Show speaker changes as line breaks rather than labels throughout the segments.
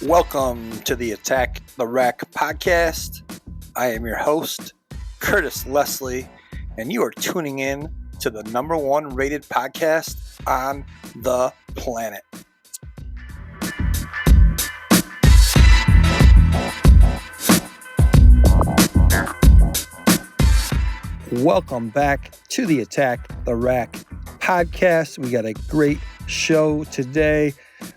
Welcome to the Attack the Rack podcast. I am your host, Curtis Leslie, and you are tuning in to the number one rated podcast on the planet. Welcome back to the Attack the Rack podcast. We got a great show today.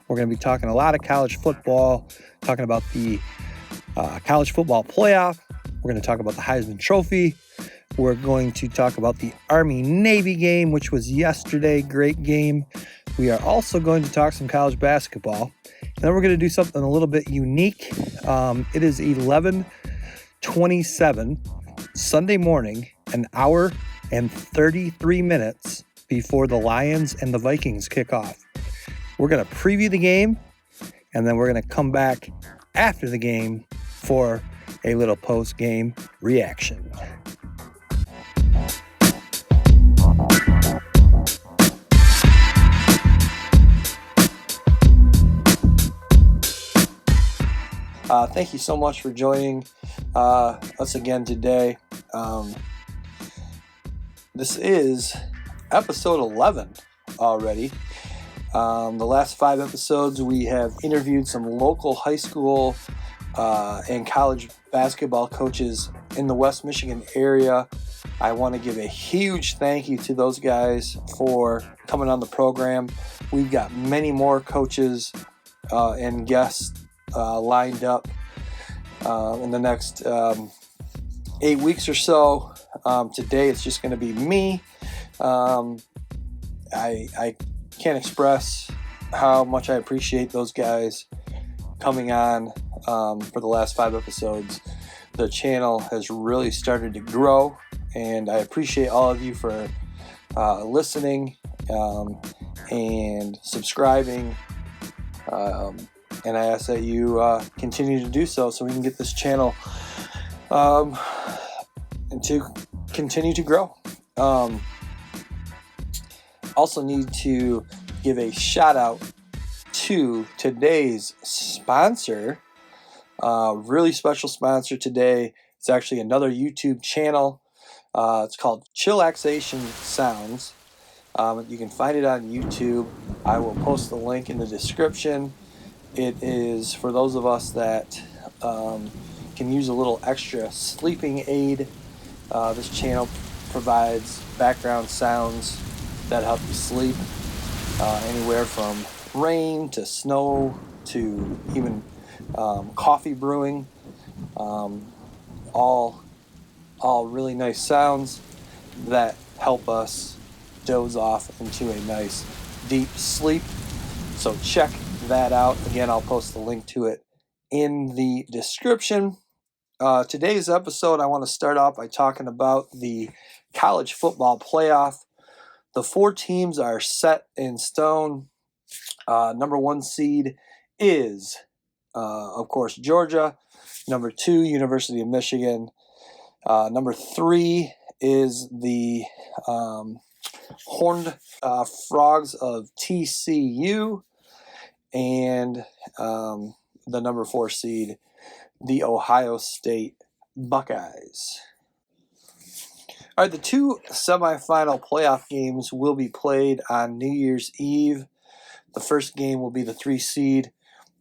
We're going to be talking a lot of college football, talking about the college football playoff. We're going to talk about the Heisman Trophy. We're going to talk about the Army-Navy game, which was yesterday. Great game. We are also going to talk some college basketball. And then we're going to do something a little bit unique. It is 11:27 Sunday morning, an hour and 33 minutes before the Lions and the Vikings kick off. We're going to preview the game, and then we're going to come back after the game for a little post-game reaction. Thank you so much for joining us again today. This is episode 11 already. The last 5 episodes, we have interviewed some local high school and college basketball coaches in the West Michigan area. I want to give a huge thank you to those guys for coming on the program. We've got many more coaches and guests lined up in the next 8 weeks or so. Today, it's just going to be me. I can't express how much I appreciate those guys coming on for the last 5 episodes. The channel has really started to grow, and I appreciate all of you for listening and subscribing. And I ask that you continue to do so we can get this channel and to continue to grow. Also need to give a shout out to today's sponsor. Really special sponsor today. It's actually another YouTube channel. It's called Chillaxation Sounds. You can find it on YouTube. I will post the link in the description. It is for those of us that can use a little extra sleeping aid. This channel provides background sounds that help you sleep, anywhere from rain to snow to even coffee brewing. All really nice sounds that help us doze off into a nice deep sleep. So check that out. Again, I'll post the link to it in the description. Today's episode, I want to start off by talking about the college football playoff. The 4 teams are set in stone. Number 1 seed is, of course, Georgia. Number 2, University of Michigan. Number 3 is the Horned Frogs of TCU. And the number 4 seed, the Ohio State Buckeyes. All right, the 2 semifinal playoff games will be played on New Year's Eve. The first game will be the 3 seed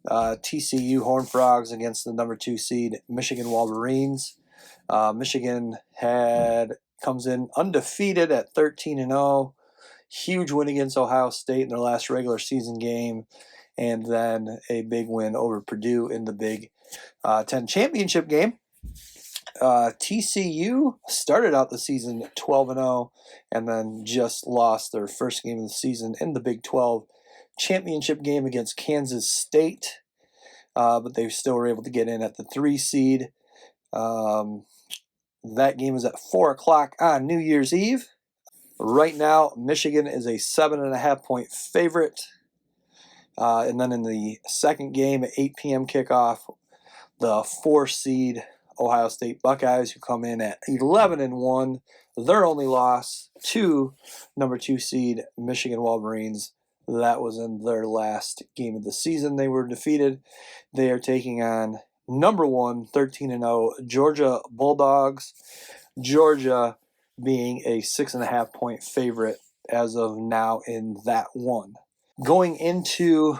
TCU Horned Frogs against the number 2 seed Michigan Wolverines. Michigan comes in undefeated at 13-0. Huge win against Ohio State in their last regular season game, and then a big win over Purdue in the Big Ten championship game. TCU started out the season 12-0 and then just lost their first game of the season in the Big 12 championship game against Kansas State, but they still were able to get in at the 3 seed. That game is at 4 o'clock on New Year's Eve. Right now, Michigan is a 7.5-point favorite. And then in the second game at 8 p.m. kickoff, the 4 seed Ohio State Buckeyes, who come in at 11-1. Their only loss to number 2 seed Michigan Wolverines. That was in their last game of the season. They were defeated. They are taking on number 1, 13-0 Georgia Bulldogs. Georgia being a 6.5-point favorite as of now in that one. Going into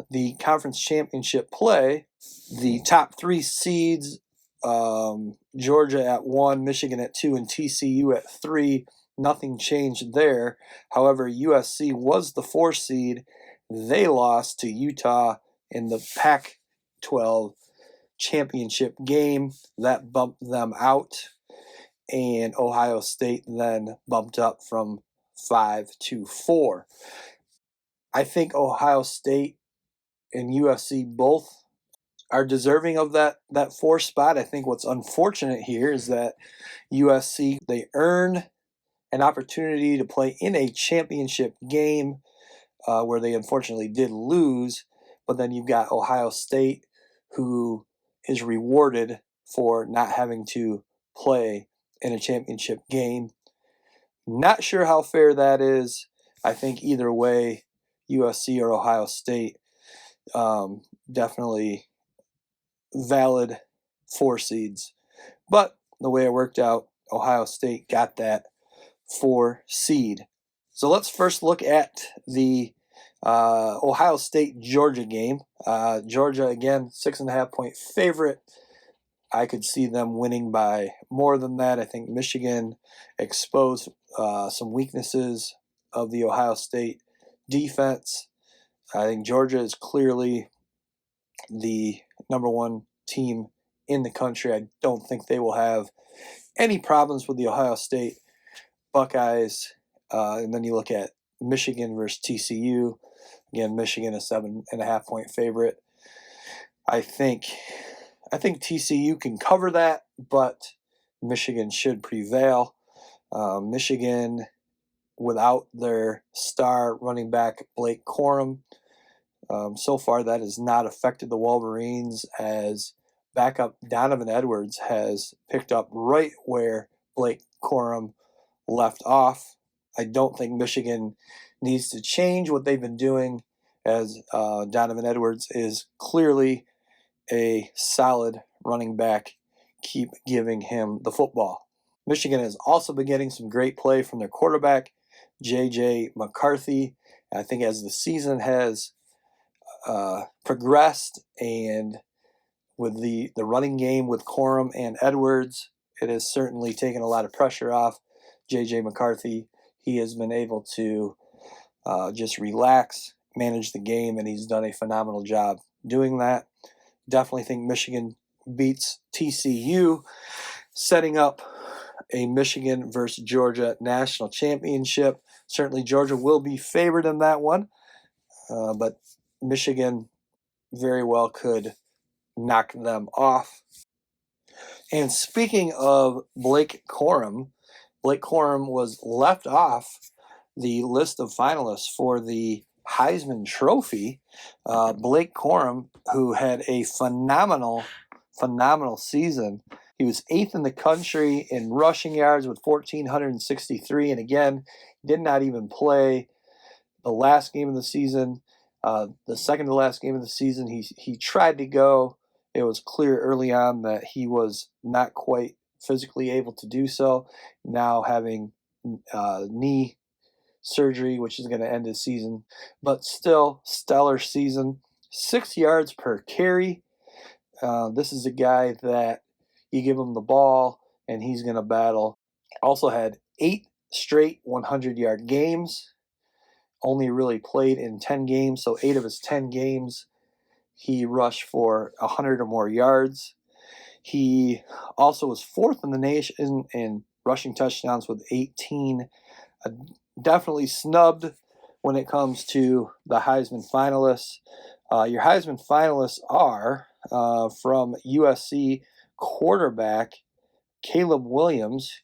the conference championship play, the top 3 seeds, Georgia at 1, Michigan at 2, and TCU at 3. Nothing changed there. However, USC was the 4 seed. They lost to Utah in the Pac-12 championship game. That bumped them out. And Ohio State then bumped up from 5 to 4. I think Ohio State and USC both are deserving of that 4 spot. I think what's unfortunate here is that USC, they earn an opportunity to play in a championship game where they unfortunately did lose, but then you've got Ohio State, who is rewarded for not having to play in a championship game. Not sure how fair that is. I think either way, USC or Ohio State, definitely valid 4 seeds. But the way it worked out, Ohio State got that 4 seed. So let's first look at the Ohio State-Georgia game. Georgia, again, 6.5-point favorite. I could see them winning by more than that. I think Michigan exposed some weaknesses of the Ohio State defense. I think Georgia is clearly the number 1 team in the country. I don't think they will have any problems with the Ohio State Buckeyes. And then you look at Michigan versus TCU. Again, Michigan a 7.5-point favorite. I think TCU can cover that, but Michigan should prevail. Michigan, without their star running back Blake Corum, so far that has not affected the Wolverines, as backup Donovan Edwards has picked up right where Blake Corum left off. I don't think Michigan needs to change what they've been doing, as Donovan Edwards is clearly a solid running back. Keep giving him the football. Michigan has also been getting some great play from their quarterback, J.J. McCarthy. I think as the season has progressed, and with the running game with Corum and Edwards, it has certainly taken a lot of pressure off J.J. McCarthy. He has been able to just relax, manage the game, and he's done a phenomenal job doing that. Definitely think Michigan beats TCU, setting up a Michigan versus Georgia national championship. Certainly Georgia will be favored in that one, but Michigan very well could knock them off. And speaking of Blake Corum was left off the list of finalists for the Heisman Trophy. Blake Corum, who had a phenomenal season. He was 8th in the country in rushing yards with 1,463, and again, did not even play the last game of the season. The second to last game of the season, he tried to go. It was clear early on that he was not quite physically able to do so. Now having knee surgery, which is going to end his season, but still stellar season. 6 yards per carry. This is a guy that you give him the ball and he's going to battle. Also had 8 straight 100-yard games. Only really played in 10 games, so 8 of his 10 games he rushed for 100 or more yards. He also was 4th in the nation in rushing touchdowns with 18. Definitely snubbed when it comes to the Heisman finalists. Your Heisman finalists are from USC quarterback Caleb Williams,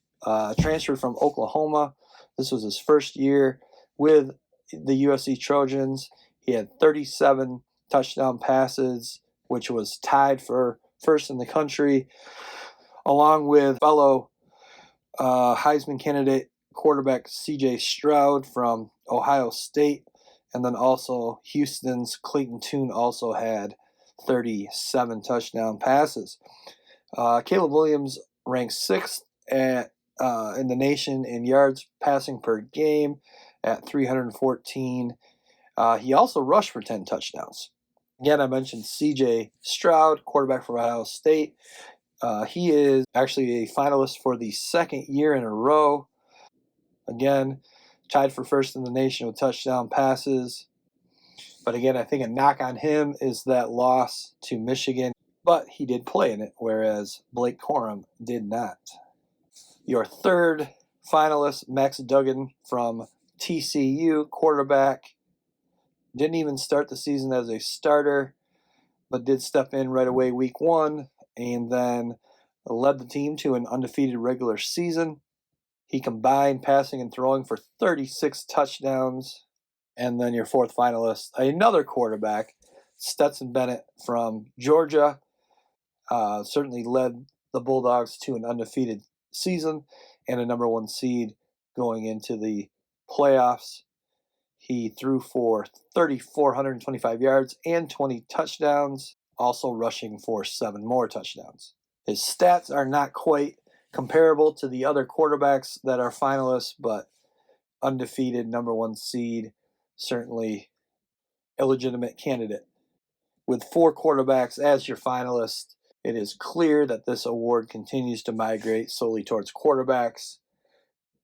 transferred from Oklahoma. This was his first year with the USC Trojans. He had 37 touchdown passes, which was tied for first in the country, along with fellow Heisman candidate quarterback C.J. Stroud from Ohio State. And then also Houston's Clayton Tune also had 37 touchdown passes. Caleb Williams ranked 6th in the nation in yards passing per game at 314. He also rushed for 10 touchdowns. Again, I mentioned C.J. Stroud, quarterback from Ohio State. He is actually a finalist for the second year in a row. Again, tied for first in the nation with touchdown passes. But again, I think a knock on him is that loss to Michigan. But he did play in it, whereas Blake Corum did not. Your third finalist, Max Duggan from TCU, quarterback. Didn't even start the season as a starter, but did step in right away week 1 and then led the team to an undefeated regular season. He combined passing and throwing for 36 touchdowns. And then your fourth finalist, another quarterback, Stetson Bennett from Georgia, certainly led the Bulldogs to an undefeated season and a number 1 seed going into the playoffs. He threw for 3,425 yards and 20 touchdowns, also rushing for 7 more touchdowns. His stats are not quite comparable to the other quarterbacks that are finalists, but undefeated number 1 seed, certainly a legitimate candidate. With 4 quarterbacks as your finalist, it is clear that this award continues to migrate solely towards quarterbacks.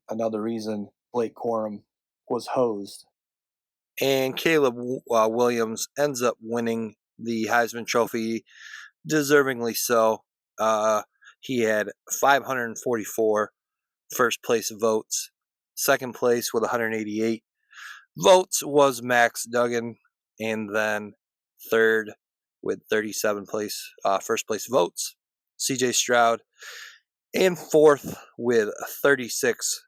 Another reason Blake Corum was hosed. And Caleb Williams ends up winning the Heisman Trophy, deservingly so. He had 544 first place votes. Second place with 188 votes was Max Duggan, and then third with 37 first place votes, C.J. Stroud, and fourth with 36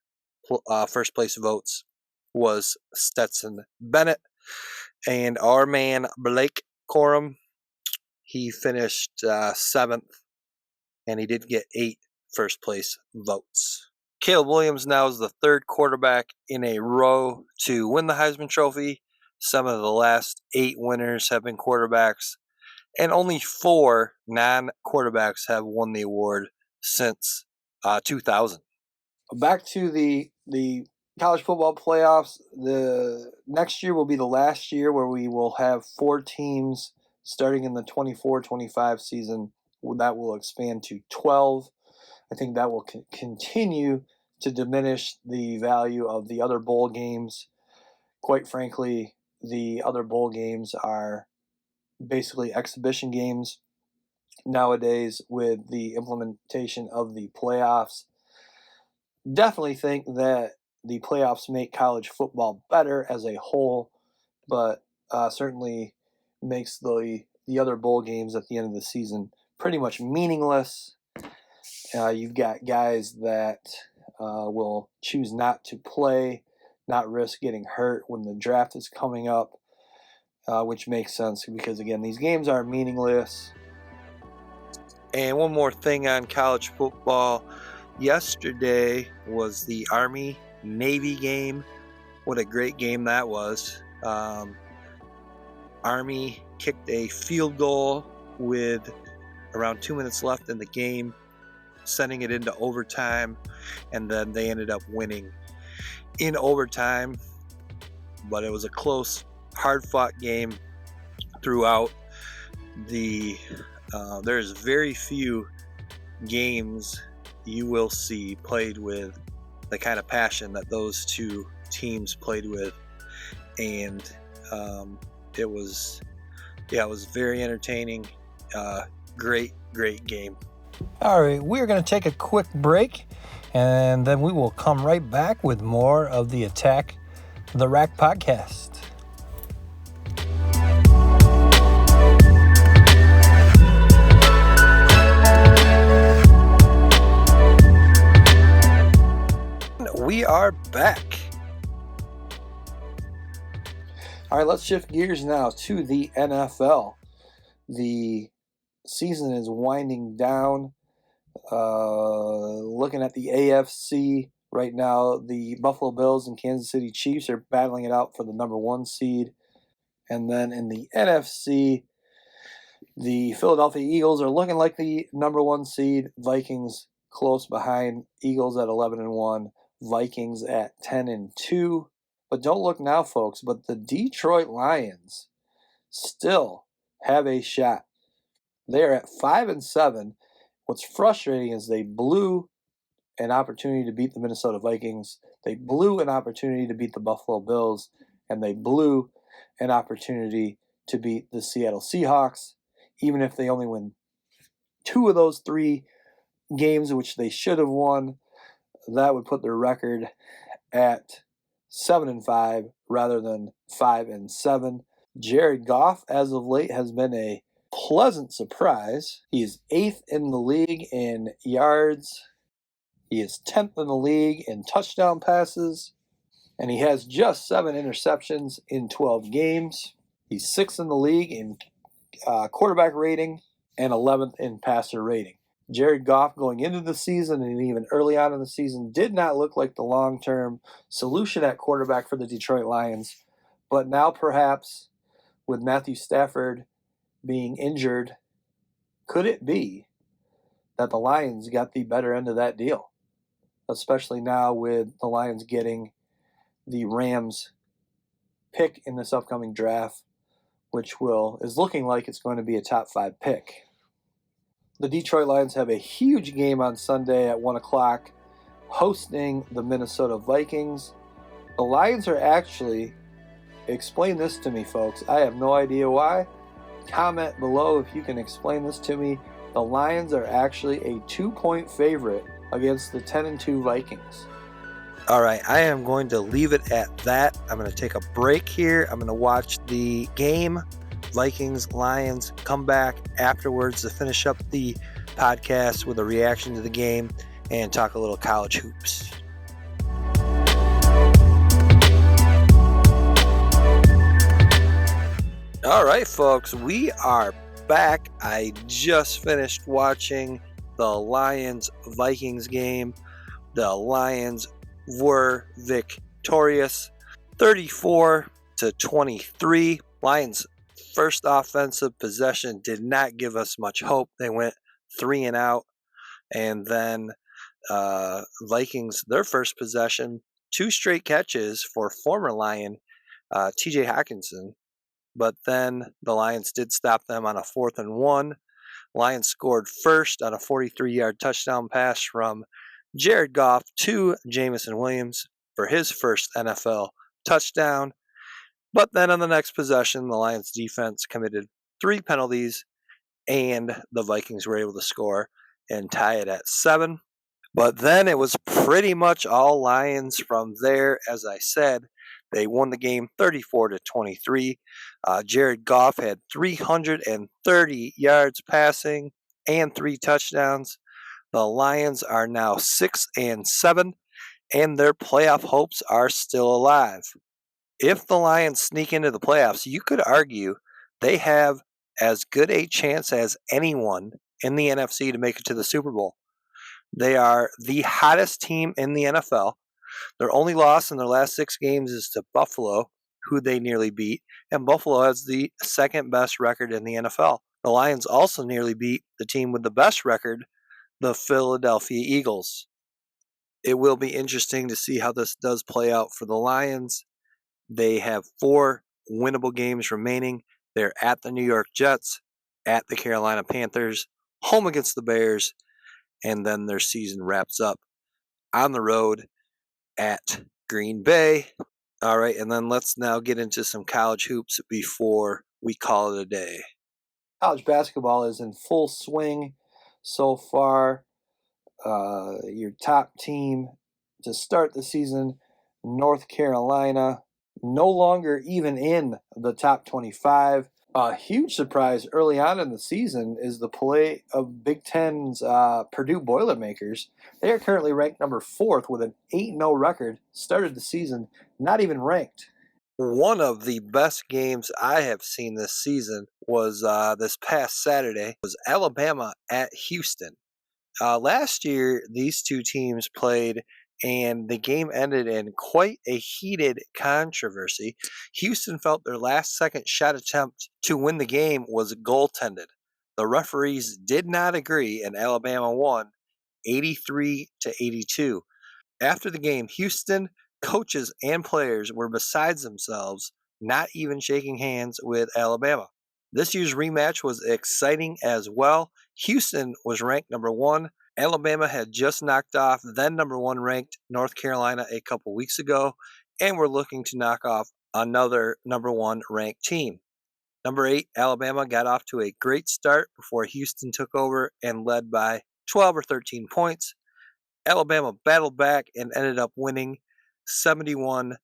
first place votes was Stetson Bennett. And our man Blake Corum, he finished 7th, and he did get 8 first place votes. Caleb Williams now is the third quarterback in a row to win the Heisman Trophy. Some of the last 8 winners have been quarterbacks, and only 4 non-quarterbacks have won the award since 2000. Back to the college football playoffs. The next year will be the last year where we will have 4 teams starting in the 24-25 season. That will expand to 12. I think that will continue to diminish the value of the other bowl games. Quite frankly, the other bowl games are basically exhibition games nowadays with the implementation of the playoffs. Definitely think that the playoffs make college football better as a whole, but certainly makes the other bowl games at the end of the season pretty much meaningless. You've got guys that will choose not to play, not risk getting hurt when the draft is coming up, which makes sense because, again, these games are meaningless. And one more thing on college football. Yesterday was the Army-Navy game. What a great game that was. Army kicked a field goal with around 2 minutes left in the game, sending it into overtime, and then they ended up winning in overtime. But it was a close, hard-fought game throughout. There's very few games you will see played with the kind of passion that those 2 teams played with, and it was very entertaining. Great game. All right, we're going to take a quick break, and then we will come right back with more of the Attack the Rack podcast. We are back. All right, let's shift gears now to the NFL. The season is winding down. Looking at the AFC Right now, the Buffalo Bills and Kansas City Chiefs are battling it out for the number 1 seed. And then in the NFC, the Philadelphia Eagles are looking like the number 1 seed. Vikings close behind. Eagles at 11-1. Vikings at 10-2. But don't look now, folks. But the Detroit Lions still have a shot. They are at 5-7. What's frustrating is they blew an opportunity to beat the Minnesota Vikings. They blew an opportunity to beat the Buffalo Bills. And they blew an opportunity to beat the Seattle Seahawks. Even if they only win 2 of those 3 games, which they should have won, that would put their record at 7-5 rather than 5-7. Jared Goff, as of late, has been a pleasant surprise. He is 8th in the league in yards. He is 10th in the league in touchdown passes. And he has just 7 interceptions in 12 games. He's 6th in the league in quarterback rating and 11th in passer rating. Jared Goff, going into the season and even early on in the season, did not look like the long-term solution at quarterback for the Detroit Lions. But now perhaps with Matthew Stafford being injured, could it be that the Lions got the better end of that deal? Especially now with the Lions getting the Rams pick in this upcoming draft, which is looking like it's going to be a top 5 pick. The Detroit Lions have a huge game on Sunday at 1 o'clock, hosting the Minnesota Vikings. The Lions are actually, explain this to me, folks. I have no idea why. Comment below if you can explain this to me. The Lions are actually a 2-point favorite against the 10-2 Vikings. All right, I am going to leave it at that. I'm going to take a break here. I'm going to watch the game, Vikings, Lions, come back afterwards to finish up the podcast with a reaction to the game and talk a little college hoops. All right, folks, we are back. I just finished watching the Lions-Vikings game. The Lions were victorious 34-23. Lions' first offensive possession did not give us much hope. They went 3 and out. And then Vikings, their first possession, 2 straight catches for former Lion TJ Hawkinson. But then the Lions did stop them on a 4th and 1. Lions scored first on a 43-yard touchdown pass from Jared Goff to Jamison Williams for his first NFL touchdown. But then on the next possession, the Lions defense committed 3 penalties, and the Vikings were able to score and tie it at 7. But then it was pretty much all Lions from there. As I said, they won the game 34-23. Jared Goff had 330 yards passing and 3 touchdowns. The Lions are now 6-7, and their playoff hopes are still alive. If the Lions sneak into the playoffs, you could argue they have as good a chance as anyone in the NFC to make it to the Super Bowl. They are the hottest team in the NFL. Their only loss in their last 6 games is to Buffalo, who they nearly beat, and Buffalo has the 2nd best record in the NFL. The Lions also nearly beat the team with the best record, the Philadelphia Eagles. It will be interesting to see how this does play out for the Lions. They have 4 winnable games remaining. They're at the New York Jets, at the Carolina Panthers, home against the Bears, and then their season wraps up on the road at Green Bay. All right, and then let's now get into some college hoops before we call it a day. College basketball is in full swing so far. Your top team to start the season, North Carolina, no longer even in the top 25. A huge surprise early on in the season is the play of Big Ten's Purdue Boilermakers. They are currently ranked number 4th with an 8-0 record. Started the season not even ranked. One of the best games I have seen this season was this past Saturday. It was Alabama at Houston. Last year, these 2 teams played and the game ended in quite a heated controversy. Houston felt their last-second shot attempt to win the game was goaltended. The referees did not agree, and Alabama won 83-82. After the game, Houston coaches and players were beside themselves, not even shaking hands with Alabama. This year's rematch was exciting as well. Houston was ranked number 1. Alabama had just knocked off then number 1 ranked North Carolina a couple weeks ago, and were looking to knock off another number 1 ranked team. Number 8, Alabama got off to a great start before Houston took over and led by 12 or 13 points. Alabama battled back and ended up winning 71-65.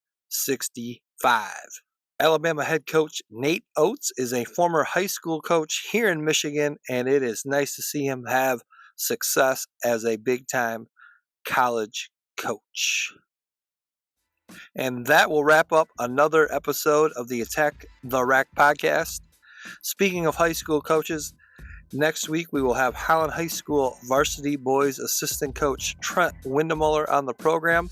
Alabama head coach Nate Oates is a former high school coach here in Michigan, and it is nice to see him have success as a big-time college coach. And that will wrap up another episode of the Attack the Rack podcast. Speaking of high school coaches, next week we will have Holland High School varsity boys assistant coach Trent Windemuller on the program.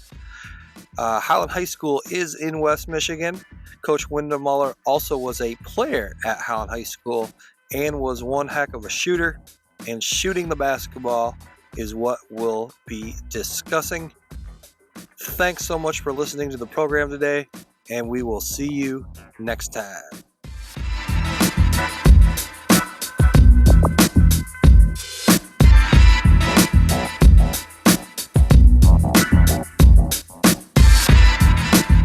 Holland High School is in West Michigan. Coach Windemuller also was a player at Holland High School and was one heck of a shooter. And shooting the basketball is what we'll be discussing. Thanks so much for listening to the program today, and we will see you next time.